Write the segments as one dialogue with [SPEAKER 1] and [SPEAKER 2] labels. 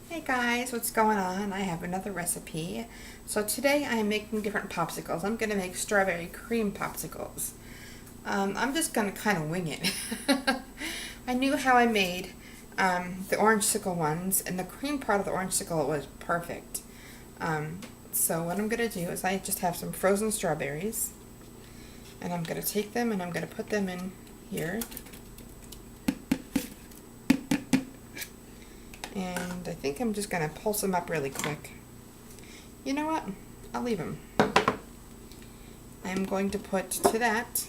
[SPEAKER 1] Hey guys, what's going on? I have another recipe. So today I am making different popsicles. I'm going to make strawberry cream popsicles. I'm just going to kind of wing it. I knew how I made the orange sickle ones, and the cream part of the orange sickle was perfect. So what I'm going to do is I just have some frozen strawberries, and I'm going to take them and I'm going to put them in here. And I think I'm just going to pulse them up really quick. You know what? I'll leave them. I'm going to put to that,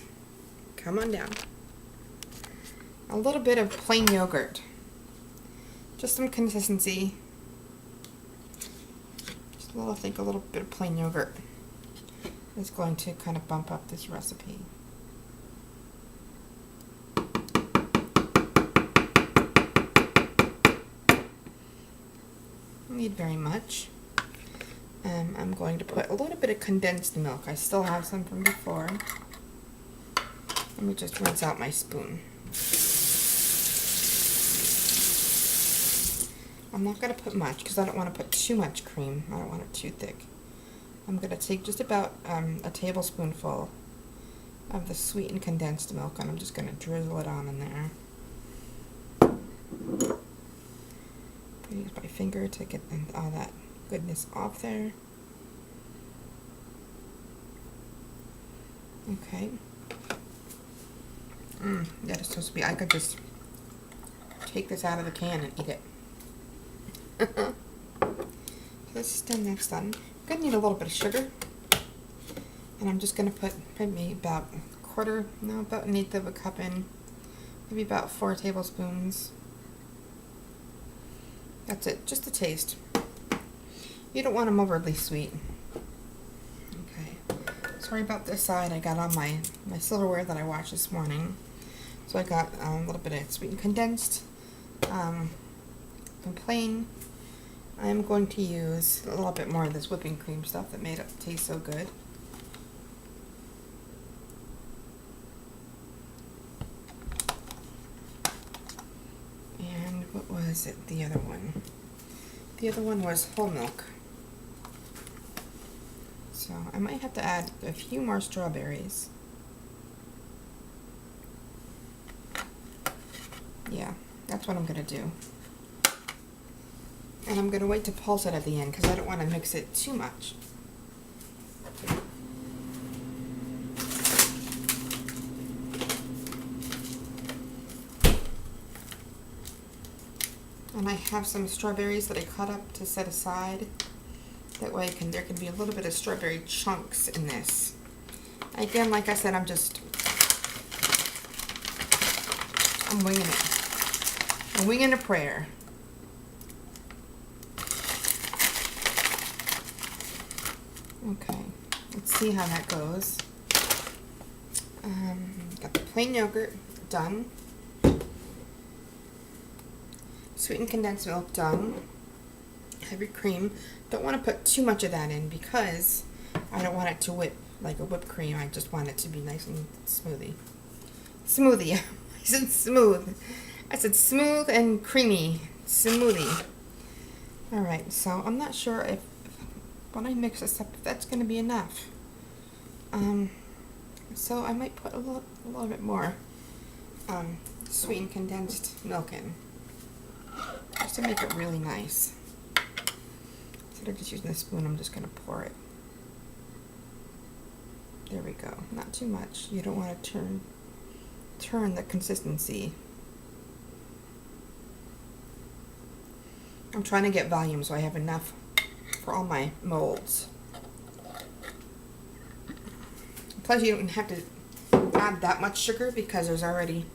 [SPEAKER 1] come on down, a little bit of plain yogurt. Just some consistency. Just I think a little bit of plain yogurt is going to kind of bump up this recipe. Need very much. I'm going to put a little bit of condensed milk. I still have some from before. Let me just rinse out my spoon. I'm not going to put much because I don't want to put too much cream. I don't want it too thick. I'm going to take just about a tablespoonful of the sweetened condensed milk, and I'm just going to drizzle it on in there. Use my finger to get all that goodness off there. Okay. That is supposed to be. I could just take this out of the can and eat it. This is the next one. I'm gonna need a little bit of sugar, and I'm just gonna put maybe about about an eighth of a cup in, maybe about 4 tablespoons. That's it, just a taste. You don't want them overly sweet. Okay, sorry about this side. I got on my silverware that I washed this morning. So I got a little bit of sweetened condensed, some plain. I'm going to use a little bit more of this whipping cream stuff that made it taste so good. And what was it, the other one? The other one was whole milk. So I might have to add a few more strawberries. Yeah, that's what I'm going to do. And I'm going to wait to pulse it at the end because I don't want to mix it too much. And I have some strawberries that I cut up to set aside. That way there can be a little bit of strawberry chunks in this. Again, like I said, I'm winging it. I'm winging a prayer. Okay, let's see how that goes. Got the plain yogurt done. Sweetened condensed milk done. Heavy cream. Don't want to put too much of that in because I don't want it to whip like a whipped cream. I just want it to be nice and smoothie. Smoothie. I said smooth. I said smooth and creamy. Smoothie. Alright, so I'm not sure if when I mix this up, if that's going to be enough. So I might put a little bit more sweetened condensed milk in. Just to make it really nice. Instead of just using a spoon, I'm just going to pour it. There we go. Not too much. You don't want to turn the consistency. I'm trying to get volume so I have enough for all my molds. Plus you don't have to add that much sugar because there's already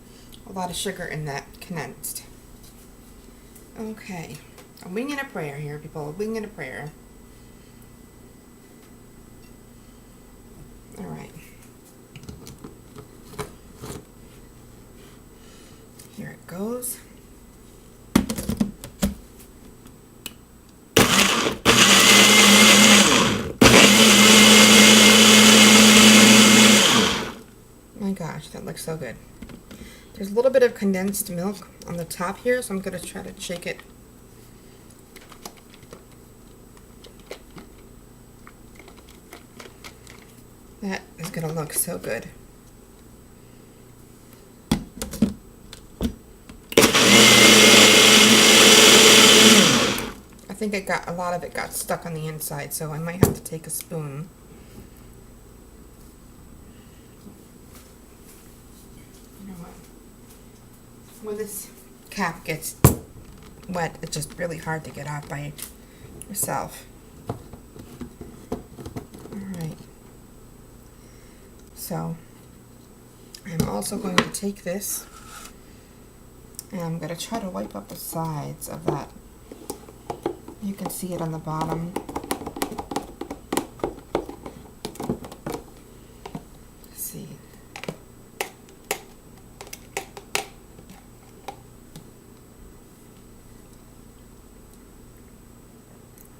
[SPEAKER 1] a lot of sugar in that condensed. Okay, I'm winging a prayer here, people. Winging a prayer. All right. Here it goes. My gosh, that looks so good. There's a little bit of condensed milk on the top here, so I'm going to try to shake it That is going to look so good. I think a lot of it got stuck on the inside, so I might have to take a spoon. You know what? When this cap gets wet, it's just really hard to get out by yourself. Alright. So, I'm also going to take this and I'm going to try to wipe up the sides of that. You can see it on the bottom. Let's see.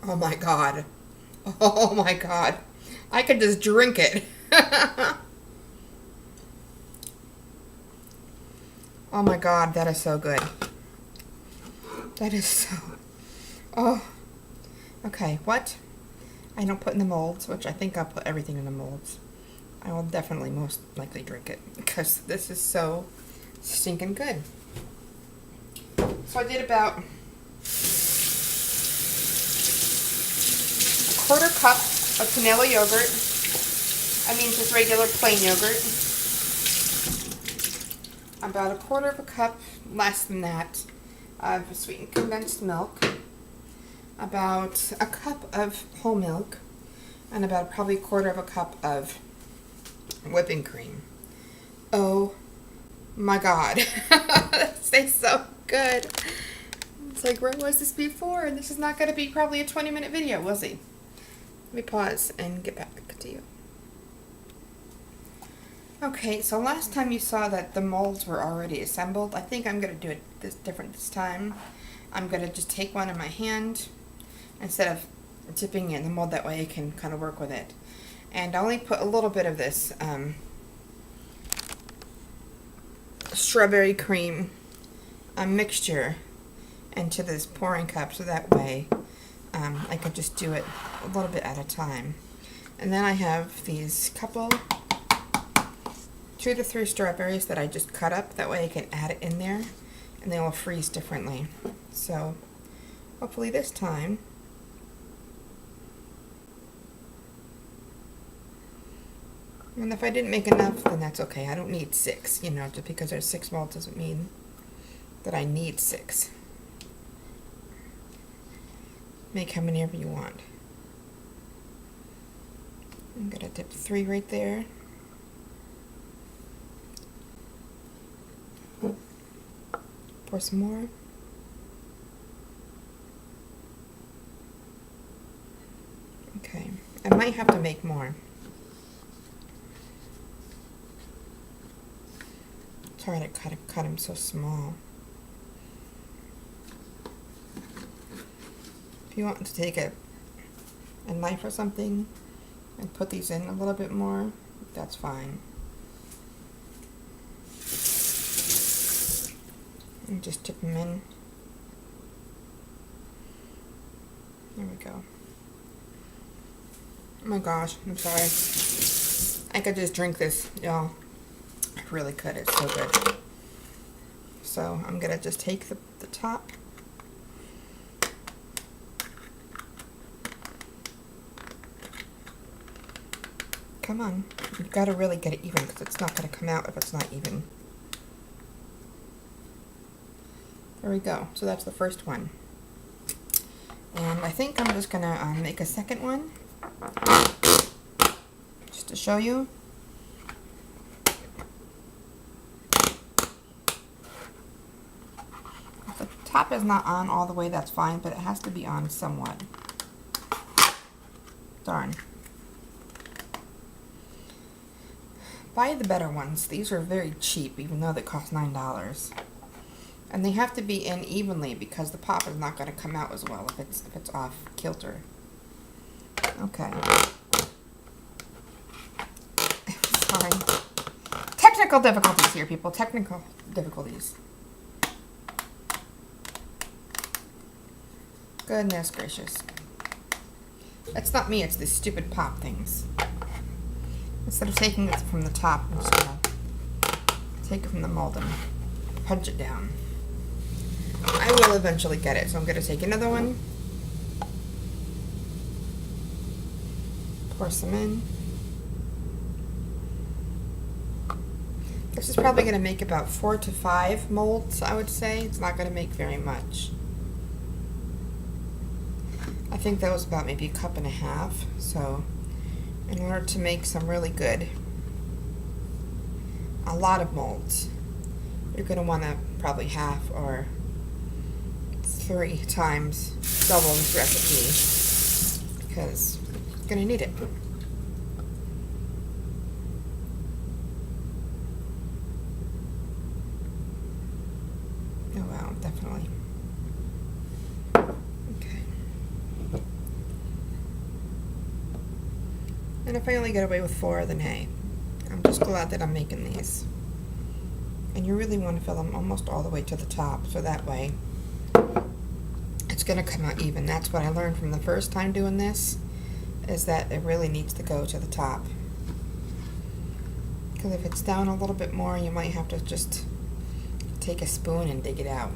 [SPEAKER 1] Oh my God. Oh my God. I could just drink it. Oh my God, that is so good. That is so... Oh. Okay, what? I don't put in the molds, which I think I'll put everything in the molds. I will definitely most likely drink it because this is so stinking good. So I did about a quarter cup of vanilla yogurt. I mean just regular plain yogurt. About a quarter of a cup, less than that, of sweetened condensed milk. About a cup of whole milk. And about probably a quarter of a cup of whipping cream. Oh my God. This tastes so good. It's like, where was this before? And this is not going to be probably a 20-minute video, we'll see. Let me pause and get back to you. Okay, so last time you saw that the molds were already assembled. I think I'm going to do it different this time. I'm going to just take one in my hand instead of dipping in the mold. That way I can kind of work with it. And I only put a little bit of this strawberry cream mixture into this pouring cup, so that way I could just do it a little bit at a time. And then I have these couple 2 to 3 strawberries that I just cut up. That way I can add it in there and they will freeze differently. So hopefully this time and if I didn't make enough, then that's okay. I don't need 6, you know, just because there's 6 molds doesn't mean that I need 6. Make how many ever you want. I'm gonna dip 3 right there. Pour some more. Okay, I might have to make more. Sorry to cut them so small. If you want to take a knife or something and put these in a little bit more, that's fine. And just dip them in. There we go. Oh my gosh, I'm sorry. I could just drink this, y'all. I really could, it's so good. So I'm gonna just take the top. Come on, you've got to really get it even because it's not going to come out if it's not even. There we go. So that's the first one. And I think I'm just going to make a second one. Just to show you. If the top is not on all the way, that's fine, but it has to be on somewhat. Darn. Buy the better ones. These are very cheap, even though they cost $9. And they have to be in evenly because the pop is not going to come out as well if it's off kilter. Okay. Sorry. Technical difficulties here, people. Technical difficulties. Goodness gracious. It's not me, it's these stupid pop things. Instead of taking it from the top, I'm just going to take it from the mold and punch it down. I will eventually get it, so I'm going to take another one, pour some in. This is probably going to make about 4 to 5 molds, I would say. It's not going to make very much. I think that was about maybe 1.5 cups, so in order to make some really good, a lot of molds, you're going to want to probably half or 3 times double this recipe because you're going to need it. Oh wow, definitely. Okay. And if I only get away with 4, then hey, I'm just glad that I'm making these. And you really want to fill them almost all the way to the top, so that way it's going to come out even. That's what I learned from the first time doing this, is that it really needs to go to the top. Because if it's down a little bit more, you might have to just take a spoon and dig it out.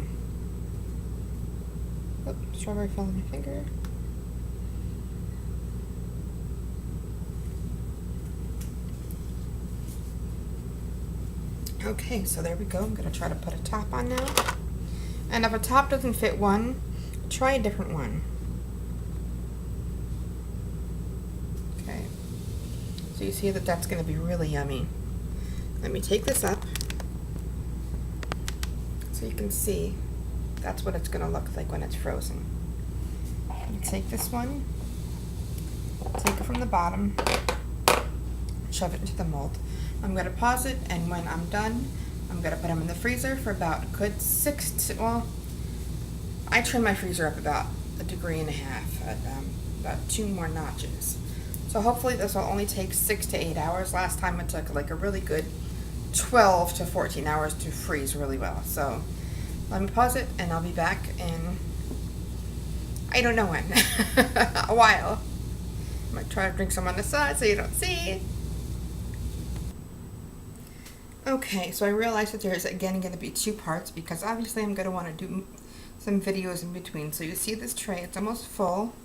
[SPEAKER 1] Oh, strawberry fell on my finger. Okay, so there we go. I'm going to try to put a top on now. And if a top doesn't fit one, try a different one. Okay. So you see that that's going to be really yummy. Let me take this up so you can see that's what it's going to look like when it's frozen. You take this one, take it from the bottom, shove it into the mold. I'm going to pause it, and when I'm done, I'm going to put them in the freezer for about a good 6 to, well, I turn my freezer up about 1.5 degrees at about 2 more notches. So hopefully this will only take 6 to 8 hours. Last time it took like a really good 12 to 14 hours to freeze really well. So let me pause it, and I'll be back in, I don't know when, a while. I might try to drink some on the side so you don't see. Okay, so I realized that there's again going to be 2 parts because obviously I'm going to want to do some videos in between. So you see this tray, it's almost full.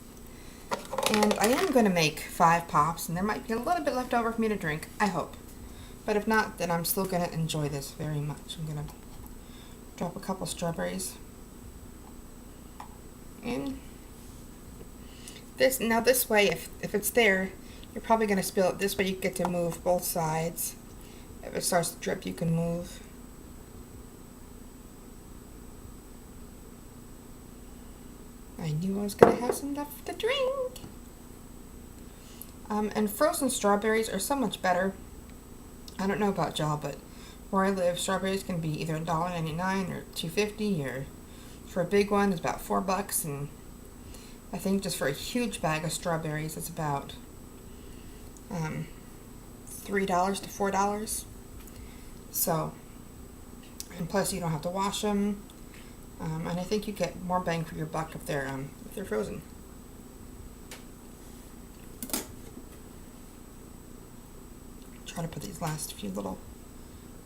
[SPEAKER 1] And I am going to make 5 pops, and there might be a little bit left over for me to drink, I hope. But if not, then I'm still going to enjoy this very much. I'm going to drop a couple strawberries in. Now this way, if it's there, you're probably going to spill it. This way you get to move both sides. If it starts to drip, you can move. I knew I was going to have some left to drink. And frozen strawberries are so much better. I don't know about y'all, but where I live, strawberries can be either $1.99 or $2.50, or for a big one, it's about $4. And I think just for a huge bag of strawberries, it's about $3 to $4. So, and plus you don't have to wash them, and I think you get more bang for your buck if they're frozen. Try to put these last few little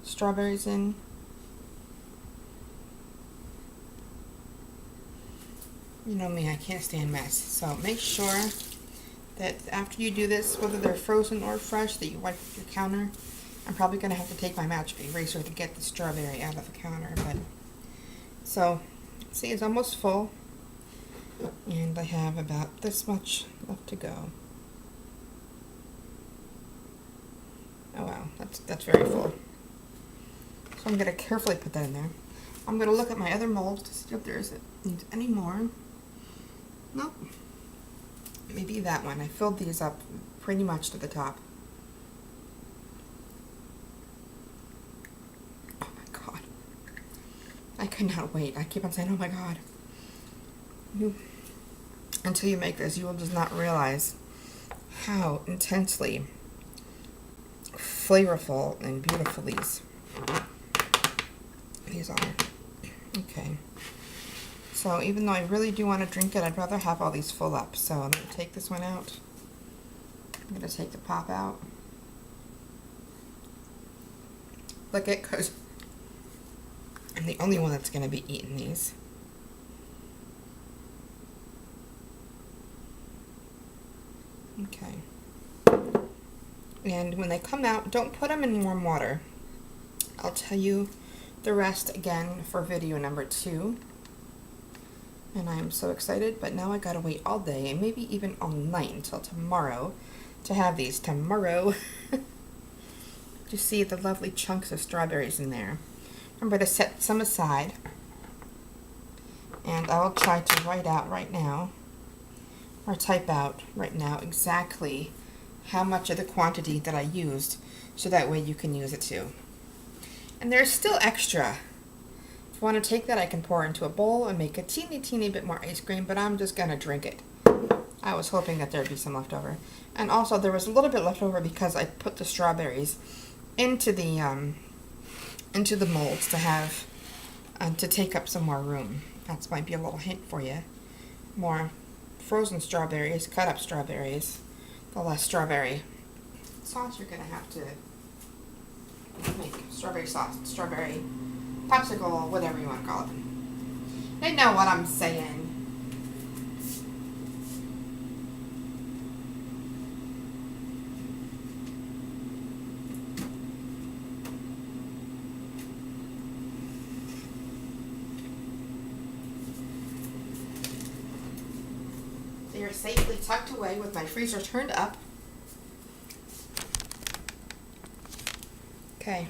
[SPEAKER 1] strawberries in. You know me, I can't stand mess, so make sure that after you do this, whether they're frozen or fresh, that you wipe your counter. I'm probably going to have to take my magic eraser to get the strawberry out of the counter, but so see, it's almost full, and I have about this much left to go. Oh wow, that's very full. So I'm going to carefully put that in there. I'm going to look at my other molds to see if needs any more. Nope. Maybe that one. I filled these up pretty much to the top. I could not wait. I keep on saying, oh my god. Until you make this, you will just not realize how intensely flavorful and beautiful these are. Okay. So even though I really do want to drink it, I'd rather have all these full up. So I'm going to take this one out. I'm going to take the pop out. lick it because I'm the only one that's going to be eating these. Okay. And when they come out, don't put them in warm water. I'll tell you the rest again for video number 2. And I'm so excited, but now I gotta wait all day and maybe even all night until tomorrow to have these tomorrow. You see the lovely chunks of strawberries in there. Remember to set some aside. And I will try to write out right now, or type out right now exactly how much of the quantity that I used, so that way you can use it too. And there's still extra. If you want to take that, I can pour into a bowl and make a teeny bit more ice cream, but I'm just gonna drink it. I was hoping that there'd be some left over. And also there was a little bit left over because I put the strawberries into the molds to have to take up some more room. That might be a little hint for you. More frozen strawberries, cut up strawberries, the less strawberry sauce you're gonna have to make. Strawberry sauce, strawberry popsicle, whatever you want to call it. They know what I'm saying. They are safely tucked away with my freezer turned up. Okay.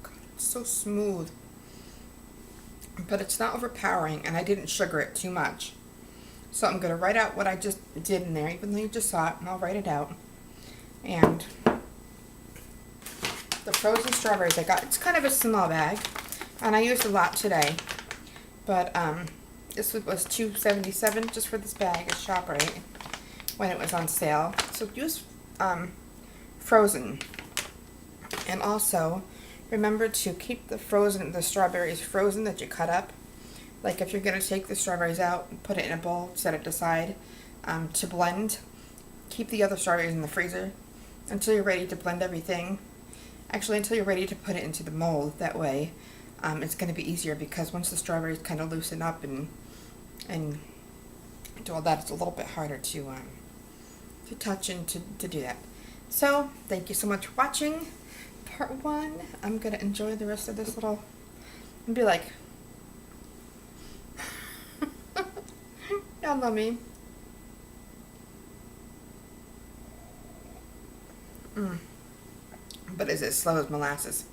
[SPEAKER 1] God, it's so smooth. But it's not overpowering, and I didn't sugar it too much. So I'm going to write out what I just did in there, even though you just saw it, and I'll write it out. And the frozen strawberries I got, it's kind of a small bag, and I used a lot today. But this was $2.77 just for this bag at ShopRite when it was on sale. So use frozen. And also remember to keep the strawberries frozen that you cut up. Like if you're going to take the strawberries out and put it in a bowl, set it aside to blend. Keep the other strawberries in the freezer until you're ready to blend everything. Actually, until you're ready to put it into the mold. That way it's going to be easier, because once the strawberries kind of loosen up and do all that, it's a little bit harder to touch and to do that. So thank you so much for watching part 1. I'm going to enjoy the rest of this little and be like, y'all love me. But is it slow as molasses?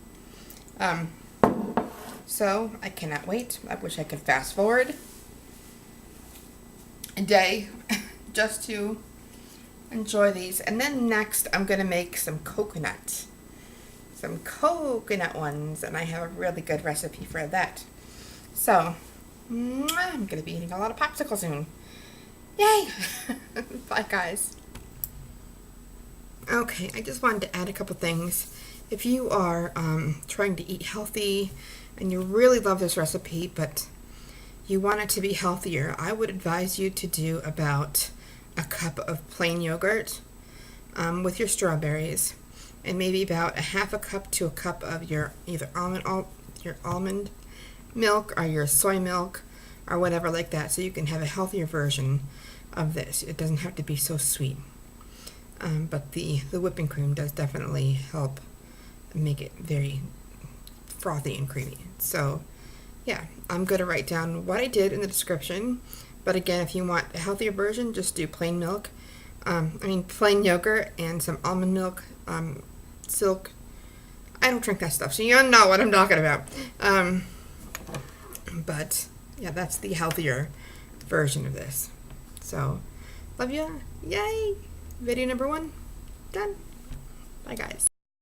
[SPEAKER 1] So I cannot wait. I wish I could fast forward a day just to enjoy these. And then next I'm going to make some coconut ones, and I have a really good recipe for that. So I'm going to be eating a lot of popsicles soon. Yay! Bye guys. Okay, I just wanted to add a couple things. If you are trying to eat healthy and you really love this recipe, but you want it to be healthier, I would advise you to do about a cup of plain yogurt with your strawberries, and maybe about a half a cup to a cup of your either almond milk or your soy milk or whatever like that, so you can have a healthier version of this. It doesn't have to be so sweet. But the whipping cream does definitely help make it very frothy and creamy. So yeah, I'm going to write down what I did in the description. But again, if you want a healthier version, just do plain milk. Plain yogurt and some almond milk, silk. I don't drink that stuff, so you don't know what I'm talking about. But yeah, that's the healthier version of this. So love you. Yay! Video number 1 done. Bye guys.